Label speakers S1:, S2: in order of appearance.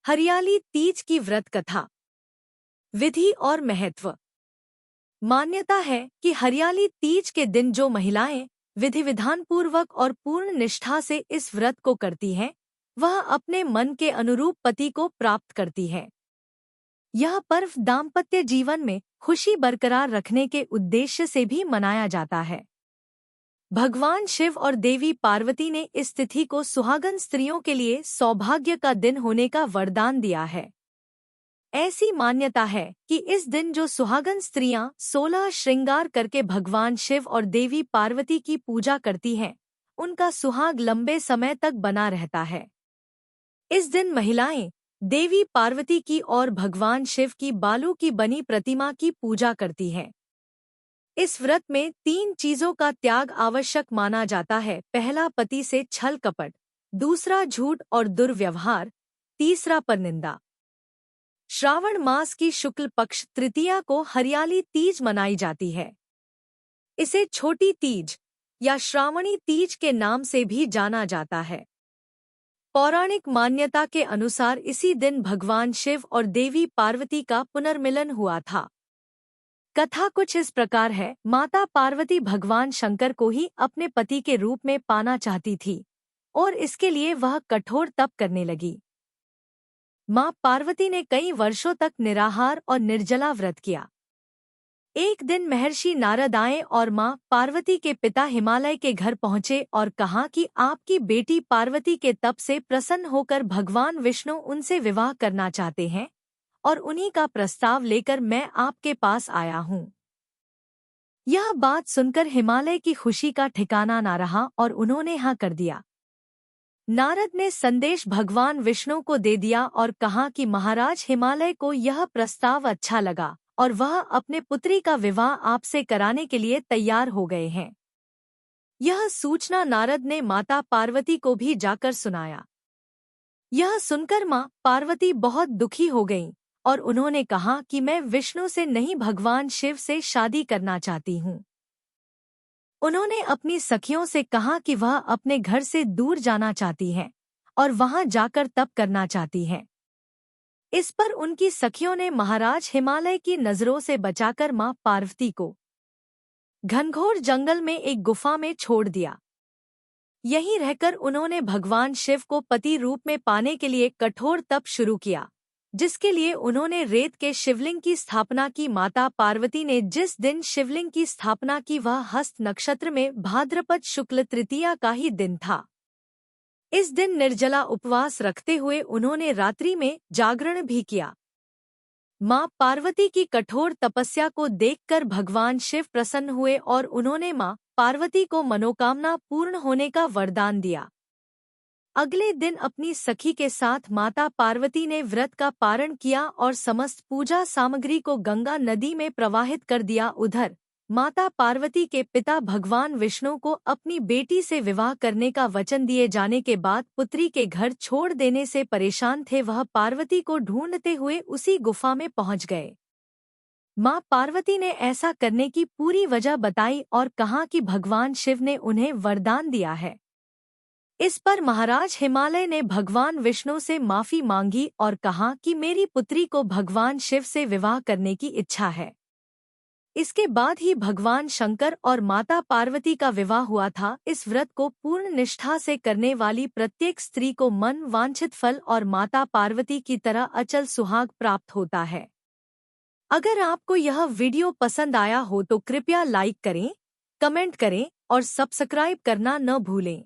S1: हरियाली तीज की व्रत कथा। विधि और महत्व। मान्यता है कि हरियाली तीज के दिन जो महिलाएं विधि विधान पूर्वक और पूर्ण निष्ठा से इस व्रत को करती हैं, वह अपने मन के अनुरूप पति को प्राप्त करती है। यह पर्व दाम्पत्य जीवन में खुशी बरकरार रखने के उद्देश्य से भी मनाया जाता है। भगवान शिव और देवी पार्वती ने इस तिथि को सुहागन स्त्रियों के लिए सौभाग्य का दिन होने का वरदान दिया है। ऐसी मान्यता है कि इस दिन जो सुहागन स्त्रियां 16 श्रृंगार करके भगवान शिव और देवी पार्वती की पूजा करती हैं, उनका सुहाग लंबे समय तक बना रहता है। इस दिन महिलाएं देवी पार्वती की और भगवान शिव की बालू की बनी प्रतिमा की पूजा करती हैं। इस व्रत में 3 चीजों का त्याग आवश्यक माना जाता है। पहला, पति से छल कपट; दूसरा, झूठ और दुर्व्यवहार; तीसरा, परनिंदा। श्रावण मास की शुक्ल पक्ष तृतीया को हरियाली तीज मनाई जाती है। इसे छोटी तीज या श्रावणी तीज के नाम से भी जाना जाता है। पौराणिक मान्यता के अनुसार इसी दिन भगवान शिव और देवी पार्वती का पुनर्मिलन हुआ था। कथा कुछ इस प्रकार है। माता पार्वती भगवान शंकर को ही अपने पति के रूप में पाना चाहती थी और इसके लिए वह कठोर तप करने लगी। मां पार्वती ने कई वर्षों तक निराहार और निर्जला व्रत किया। एक दिन महर्षि नारद आए और मां पार्वती के पिता हिमालय के घर पहुंचे और कहा कि आपकी बेटी पार्वती के तप से प्रसन्न होकर भगवान विष्णु उनसे विवाह करना चाहते हैं और उन्हीं का प्रस्ताव लेकर मैं आपके पास आया हूँ। यह बात सुनकर हिमालय की खुशी का ठिकाना न रहा और उन्होंने हाँ कर दिया। नारद ने संदेश भगवान विष्णु को दे दिया और कहा कि महाराज, हिमालय को यह प्रस्ताव अच्छा लगा और वह अपने पुत्री का विवाह आपसे कराने के लिए तैयार हो गए हैं। यह सूचना नारद ने माता पार्वती को भी जाकर सुनाया। यह सुनकर मां पार्वती बहुत दुखी हो गईं और उन्होंने कहा कि मैं विष्णु से नहीं, भगवान शिव से शादी करना चाहती हूँ। उन्होंने अपनी सखियों से कहा कि वह अपने घर से दूर जाना चाहती हैं और वहां जाकर तप करना चाहती हैं। इस पर उनकी सखियों ने महाराज हिमालय की नजरों से बचाकर मां पार्वती को घनघोर जंगल में एक गुफा में छोड़ दिया। यहीं रहकर उन्होंने भगवान शिव को पति रूप में पाने के लिए कठोर तप शुरू किया, जिसके लिए उन्होंने रेत के शिवलिंग की स्थापना की। माता पार्वती ने जिस दिन शिवलिंग की स्थापना की वह हस्त नक्षत्र में भाद्रपद शुक्ल तृतीया का ही दिन था। इस दिन निर्जला उपवास रखते हुए उन्होंने रात्रि में जागरण भी किया। मां पार्वती की कठोर तपस्या को देखकर भगवान शिव प्रसन्न हुए और उन्होंने मां पार्वती को मनोकामना पूर्ण होने का वरदान दिया। अगले दिन अपनी सखी के साथ माता पार्वती ने व्रत का पारण किया और समस्त पूजा सामग्री को गंगा नदी में प्रवाहित कर दिया। उधर माता पार्वती के पिता भगवान विष्णु को अपनी बेटी से विवाह करने का वचन दिए जाने के बाद पुत्री के घर छोड़ देने से परेशान थे। वह पार्वती को ढूंढते हुए उसी गुफा में पहुंच गए। मां पार्वती ने ऐसा करने की पूरी वजह बताई और कहा कि भगवान शिव ने उन्हें वरदान दिया है। इस पर महाराज हिमालय ने भगवान विष्णु से माफी मांगी और कहा कि मेरी पुत्री को भगवान शिव से विवाह करने की इच्छा है। इसके बाद ही भगवान शंकर और माता पार्वती का विवाह हुआ था। इस व्रत को पूर्ण निष्ठा से करने वाली प्रत्येक स्त्री को मन वांछित फल और माता पार्वती की तरह अचल सुहाग प्राप्त होता है। अगर आपको यह वीडियो पसंद आया हो तो कृपया लाइक करें, कमेंट करें और सब्सक्राइब करना न भूलें।